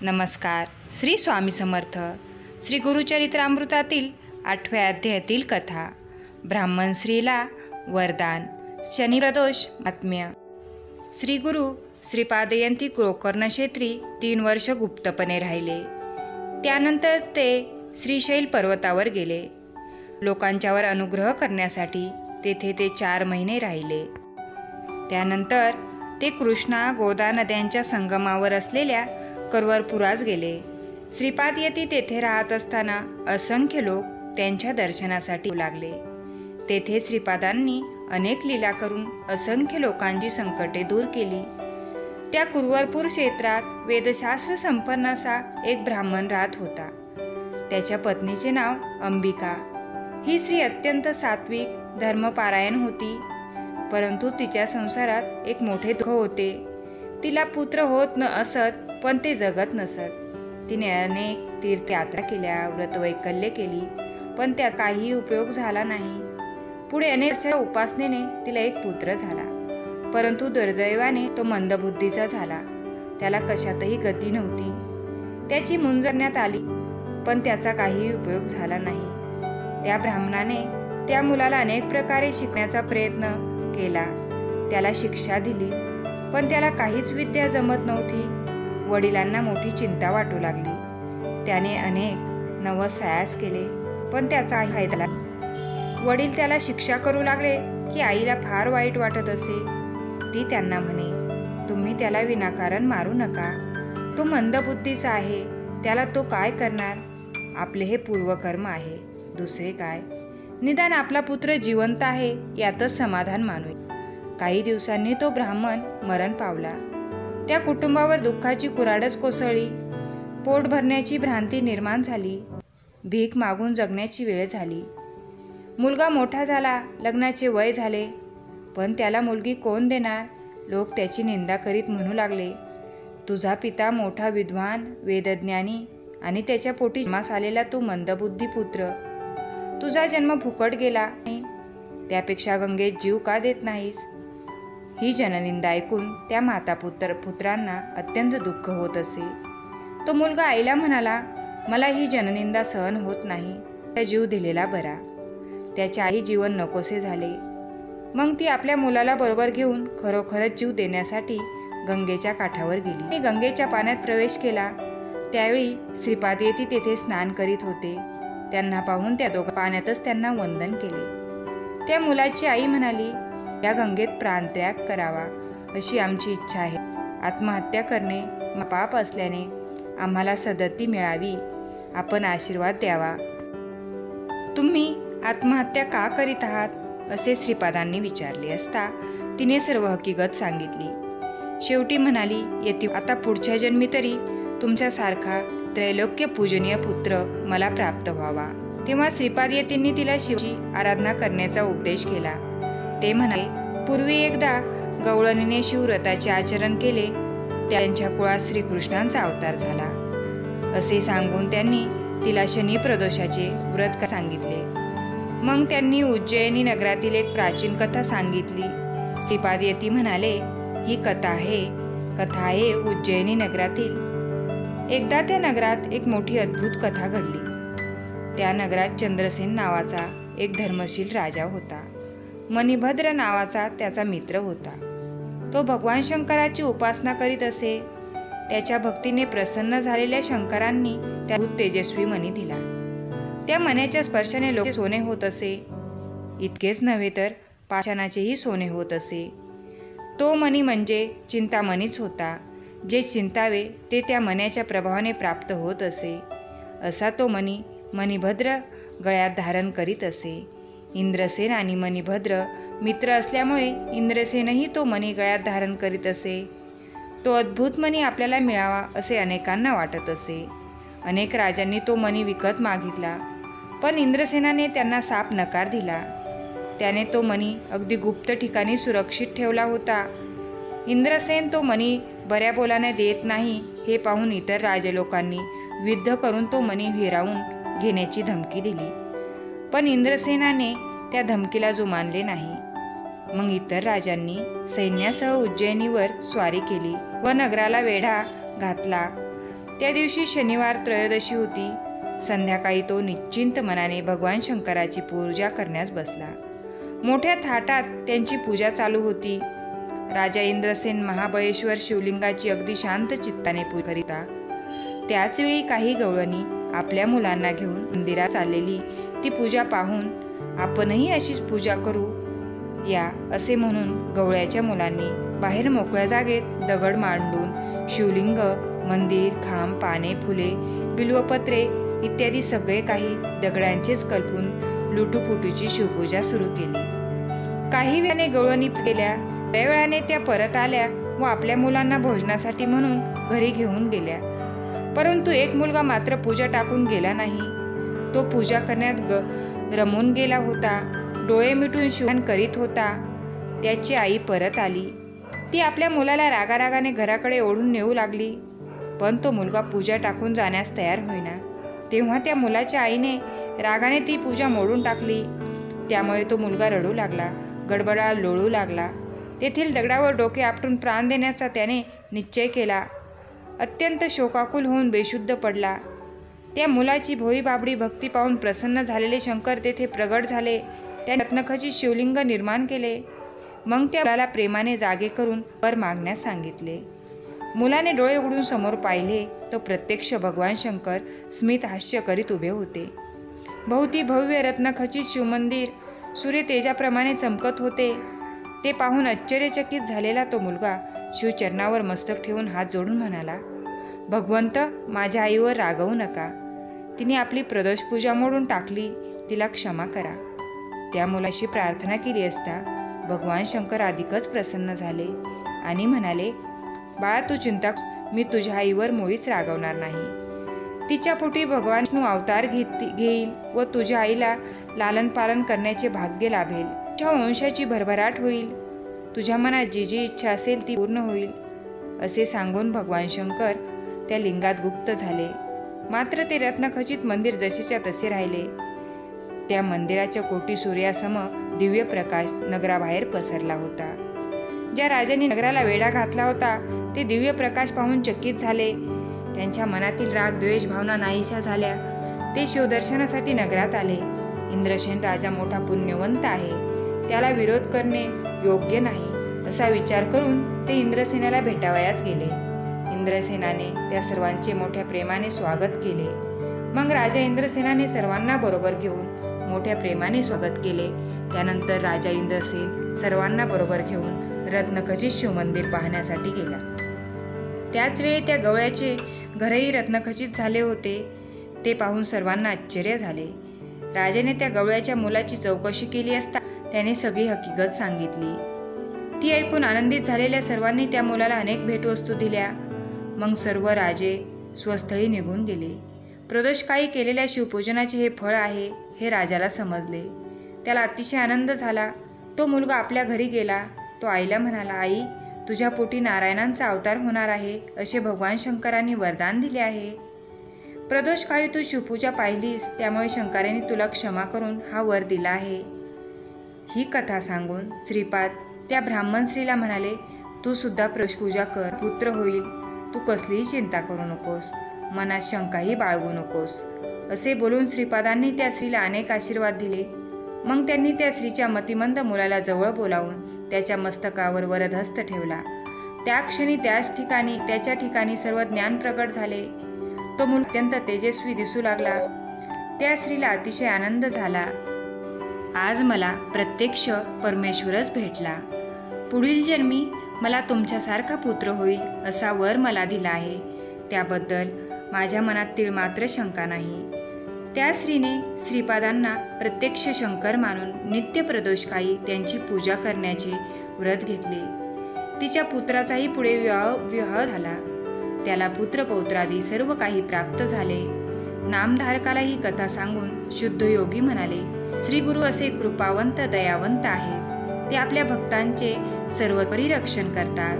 नमस्कार. श्री स्वामी समर्थ. श्री गुरुचरित्रामृतातील 8व्या अध्यायातील कथा. ब्राह्मण स्त्रीला वरदान. शनी प्रदोष आत्म्य. श्री गुरु श्रीपादयंती गोकर्ण क्षेत्री 3 वर्ष गुप्तपणे राहिले. त्यानंतर ते श्रीशैल पर्वतावर गेले. लोकांच्यावर अनुग्रह करण्यासाठी तेथे ते 4 महिने राहिले. त्यानंतर ते कृष्णा गोदा नद्यांच्या संगमावर असलेल्या करवरपुरास गेले. श्रीपादयती तेथे राहत असताना असंख्य लोक त्यांच्या दर्शनासाठी येऊ लागले. तेथे श्रीपादांनी अनेक लीला करून असंख्य लोकांची संकटे दूर केली. त्या कुरवरपूर क्षेत्रात वेदशास्त्र संपन्न असा एक ब्राह्मण राहत होता. त्याच्या पत्नीचे नाव अंबिका. ही स्त्री अत्यंत सात्विक धर्मपारायण होती, परंतु तिच्या संसारात एक मोठे दुःख होते. तिला पुत्र होत न असत, पण ते जगत नसत. तिने अनेक तीर्थयात्रा केल्या, व्रतवैकल्य केली, पण त्यात काहीही उपयोग झाला नाही. पुढे अनेक वर्षाच्या उपासनेने तिला एक पुत्र झाला, परंतु दुर्दैवाने तो मंदबुद्धीचा झाला. त्याला कशातही गती नव्हती. त्याची मुंज करण्यात आली, पण त्याचा काहीही उपयोग झाला नाही. त्या ब्राह्मणाने त्या मुलाला अनेक प्रकारे शिकण्याचा प्रयत्न केला. त्याला शिक्षा दिली, पण त्याला काहीच विद्या जमत नव्हती. वडिलांना मोठी चिंता वाटू लागली. त्याने अनेक नवसायास केले, पण त्याचा फायदा नाही. वडील त्याला शिक्षा करू लागले की आईला फार वाईट वाटत असे. ती त्यांना म्हणे, तुम्ही त्याला विनाकारण मारू नका. तो मंदबुद्धीचा आहे, त्याला तो काय करणार? आपले हे पूर्वकर्म आहे, दुसरे काय. निदान आपला पुत्र जिवंत आहे यातच समाधान मानू. काही दिवसांनी तो ब्राह्मण मरण पावला. त्या कुटुंबावर दुःखाची कुऱ्हाडच कोसळली. पोट भरण्याची भ्रांती निर्माण झाली. भीक मागून जगण्याची वेळ झाली. मुलगा मोठा झाला, लग्नाचे वय झाले, पण त्याला मुलगी कोण देणार? लोक त्याची निंदा करीत म्हणू लागले, तुझा पिता मोठा विद्वान वेदज्ञानी आणि त्याच्या पोटी जन्मास आलेला तू मंदबुद्धी पुत्र. तुझा जन्म फुकट गेला नाही, त्यापेक्षा गंगेत जीव का देत नाहीस? ही जननिंदा ऐकून त्या पुत्रांना अत्यंत दुःख होत असे. तो मुलगा आईला म्हणाला, मला ही जननिंदा सहन होत नाही, त्या जीव दिलेला बरा. त्याच्या आई जीवन नकोसे झाले. मग ती आपल्या मुलाला बरोबर घेऊन खरोखरच जीव देण्यासाठी गंगेच्या काठावर गेली. ती गंगेच्या पाण्यात प्रवेश केला. त्यावेळी श्रीपादयती तेथे स्नान करीत होते. त्यांना पाहून त्या दोघा पाण्यातच त्यांना वंदन केले. त्या मुलाची आई म्हणाली, या गंगेत प्राणत्याग करावा अशी आमची इच्छा आहे. आत्महत्या करणे पाप असल्याने आम्हाला सदती मिळावी. आपण आशीर्वाद द्यावा. तुम्ही आत्महत्या का करीत आहात असे श्रीपादांनी विचारले असता तिने सर्व हकीकत सांगितली. शेवटी म्हणाली, येती आता पुढच्या जन्मी तरी तुमच्यासारखा त्रैलोक्य पूजनीय पुत्र मला प्राप्त व्हावा. तेव्हा श्रीपादयतींनी तिला शिवाची आराधना करण्याचा उपदेश केला. ते म्हणाले, पूर्वी एकदा गवळणीने शिवव्रताचे आचरण केले, त्यांच्या कुळात श्रीकृष्णांचा अवतार झाला असे सांगून त्यांनी तिला शनी प्रदोषाचे व्रत सांगितले. मग त्यांनी उज्जैनी नगरातील एक प्राचीन कथा सांगितली. श्रीपादयती म्हणाले, ही कथा आहे उज्जैनी नगरातील. एकदा त्या नगरात एक मोठी अद्भुत कथा घडली. त्या नगरात चंद्रसेन नावाचा एक धर्मशील राजा होता. मणिभद्र नावाचा त्याचा मित्र होता. तो भगवान शंकराची उपासना करीत असे. त्याच्या भक्तीने प्रसन्न झालेल्या शंकरांनी त्या भूत तेजस्वी मणी दिला. त्या मण्याच्या स्पर्शाने लोक सोने होत असे. इतकेच नव्हे तर पाषाणाचेही सोने होत असे. तो मणी म्हणजे चिंतामणीच होता. जे चिंतावे ते त्या मण्याच्या प्रभावाने प्राप्त होत असे. असा तो मणी मणिभद्र गळ्यात धारण करीत असे. इंद्रसेन आणि मणिभद्र मित्र असल्यामुळे इंद्रसेनही तो मणी गळ्यात धारण करीत असे. तो अद्भुत मणी आपल्याला मिळावा असे अनेकांना वाटत असे. अनेक राजांनी तो मणी विकत मागितला, पण इंद्रसेनाने त्यांना साफ नकार दिला. त्याने तो मणी अगदी गुप्त ठिकाणी सुरक्षित ठेवला होता. इंद्रसेन तो मणी बऱ्या बोलाने देत नाही हे पाहून इतर राजलोकांनी युद्ध करून तो मणी हिरावून घेण्याची धमकी दिली, पण इंद्रसेनाने त्या धमकीला जुमानले नाही. मग इतर राजांनी सैन्यासह उज्जैनीवर स्वारी केली व नगराला वेढा घातला. त्या दिवशी शनिवार त्रयोदशी होती. संध्याकाळी तो निश्चिंत मनाने भगवान शंकराची पूजा करण्यास बसला. मोठ्या थाटात त्यांची पूजा चालू होती. राजा इंद्रसेन महाबळेश्वर शिवलिंगाची अगदी शांत चित्ताने पूजा करीता. त्याचवेळी काही गवळणी आपल्या मुलांना घेऊन मंदिरात चाललेली ती पूजा पाहून आपणही अशीच पूजा करू या असे म्हणून गवळ्याच्या मुलांनी बाहेर मोकळ्या जागेत दगड मांडून शिवलिंग, मंदिर, खांब, पाने, फुले, बिल्वपत्रे इत्यादी सगळे काही दगडांचेच कल्पून लुटूपुटूची शिवपूजा सुरू केली. काही वेळाने गवळणी गेल्या. थोड्या वेळाने त्या परत आल्या व आपल्या मुलांना भोजनासाठी म्हणून घरी घेऊन गेल्या. परंतु एक मुलगा मात्र पूजा टाकून गेला नाही. तो पूजा करण्यात रमून गेला होता. डोळे मिटून शिवण करीत होता. त्याची आई परत आली. ती आपल्या मुलाला रागारागाने घराकडे ओढून नेऊ लागली. पण तो मुलगा पूजा टाकून जाण्यास तयार होईना. तेव्हा त्या मुलाच्या आईने रागाने ती पूजा मोडून टाकली. त्यामुळे तो मुलगा रडू लागला, गडबडा लोळू लागला. तेथील दगडावर डोके आपटून प्राण देण्याचा त्याने निश्चय केला. अत्यंत शोकाकुल होऊन बेशुद्ध पडला. त्या मुलाची भोळी बाबडी भक्ती पाहून प्रसन्न झालेले शंकर तेथे प्रगट झाले. त्या रत्नखचित शिवलिंग निर्माण केले. मग त्या मुलाला प्रेमाने जागे करून वर मागण्यास सांगितले. मुलाने डोळे उघडून समोर पाहिले तो प्रत्यक्ष भगवान शंकर स्मित हास्य करीत उभे होते. भोवती भव्य रत्नखचित शिवमंदिर सूर्य तेजाप्रमाणे चमकत होते. ते पाहून आश्चर्यचकित झालेला तो मुलगा शिवचरणावर मस्तक ठेवून हात जोडून म्हणाला, भगवंत, माझ्या आईवर रागवू नका. तिने आपली प्रदोष पूजा मोडून टाकली. तिला क्षमा करा. त्या मुलाशी प्रार्थना केली असता भगवान शंकर अधिकच प्रसन्न झाले आणि म्हणाले, बाळा, तू चिंता, मी तुझ्या आईवर मुळीच रागवणार नाही. तिच्या पोटी भगवान विष्णू अवतार घेईल व तुझ्या आईला लालन पालन करण्याचे भाग्य लाभेल. तुझ्या वंशाची भरभराट होईल. तुझ्या मनात जी जी इच्छा असेल ती पूर्ण होईल. असे सांगून भगवान शंकर त्या लिंगात गुप्त झाले. मात्र ते रत्नखचित मंदिर जसेच्या तसे राहिले. त्या मंदिराच्या कोटी सूर्यासम दिव्य प्रकाश नगराबाहेर पसरला होता. ज्या राजांनी नगराला वेढा घातला होता ते दिव्य प्रकाश पाहून चकित झाले. त्यांच्या मनातील राग, द्वेष भावना नाहीशा झाल्या. ते शिवदर्शनासाठी नगरात आले. इंद्रसेन राजा मोठा पुण्यवंत आहे. त्याला विरोध करणे योग्य नाही असा विचार करून ते इंद्रसेनाला भेटावयास गेले. इंद्रसेनाने त्या सर्वांचे मोठ्या प्रेमाने स्वागत केले. मग राजा इंद्रसेनाने सर्वांना बरोबर घेऊन मोठ्या प्रेमाने स्वागत केले. त्यानंतर राजा इंद्रसेन सर्वांना बरोबर घेऊन रत्नखचित शिवमंदिर पाहण्यासाठी गेला. त्याच वेळी त्या गवळ्याचे घरही रत्नखचित झाले होते. ते पाहून सर्वांना आश्चर्य झाले. राजाने त्या गवळ्याच्या मुलाची चौकशी केली असता त्याने सगळी हकीकत सांगितली. ती ऐकून आनंदित झालेल्या सर्वांनी त्या मुलाला अनेक भेटवस्तू दिल्या. मग सर्व राजे स्वस्थळी निघून गेले. प्रदोषकाळी केलेल्या शिवपूजनाचे हे फळ आहे हे राजाला समजले. त्याला अतिशय आनंद झाला. तो मुलगा आपल्या घरी गेला. तो आईला म्हणाला, आई, तुझ्या पोटी नारायणांचा अवतार होणार आहे असे भगवान शंकरांनी वरदान दिले आहे. प्रदोषकाळी तू शिवपूजा पाहिलीस, त्यामुळे शंकरांनी तुला क्षमा करून हा वर दिला आहे. ही कथा सांगून श्रीपाद त्या ब्राह्मण स्त्रीला म्हणाले, तू सुद्धा प्रदोषपूजा कर, पुत्र होईल. तू कसलीही चिंता करू नकोस, मनात शंकाही बाळगू नकोस. असे बोलून श्रीपादांनी त्या स्त्रीला अनेक आशीर्वाद दिले. मग त्यांनी त्या स्त्रीच्या मतिमंद मुलाला जवळ बोलावून त्याच्या मस्तकावर वरदहस्त ठेवला. त्या क्षणी त्याच्या ठिकाणी सर्व ज्ञान प्रकट झाले. तो मूल अत्यंत तेजस्वी दिसू लागला. त्या स्त्रीला अतिशय आनंद झाला. आज मला प्रत्यक्ष परमेश्वरच भेटला. पुढील जन्मी मला तुमच्यासारखा पुत्र होईल असा वर मला दिला आहे. त्याबद्दल माझ्या मनात तिळमात्र शंका नाही. त्या स्त्रीने श्रीपादांना प्रत्यक्ष शंकर मानून नित्य प्रदोषकाळी त्यांची पूजा करण्याचे व्रत घेतले. तिच्या पुत्राचाही पुढे विवाह झाला. त्याला पुत्रपौत्रादी सर्व काही प्राप्त झाले. नामधारकाला ही कथा सांगून शुद्ध योगी म्हणाले, श्री गुरु असे कृपावंत दयावंत आहेत. ते आपल्या भक्तांचे सर्वपरी रक्षण करतात.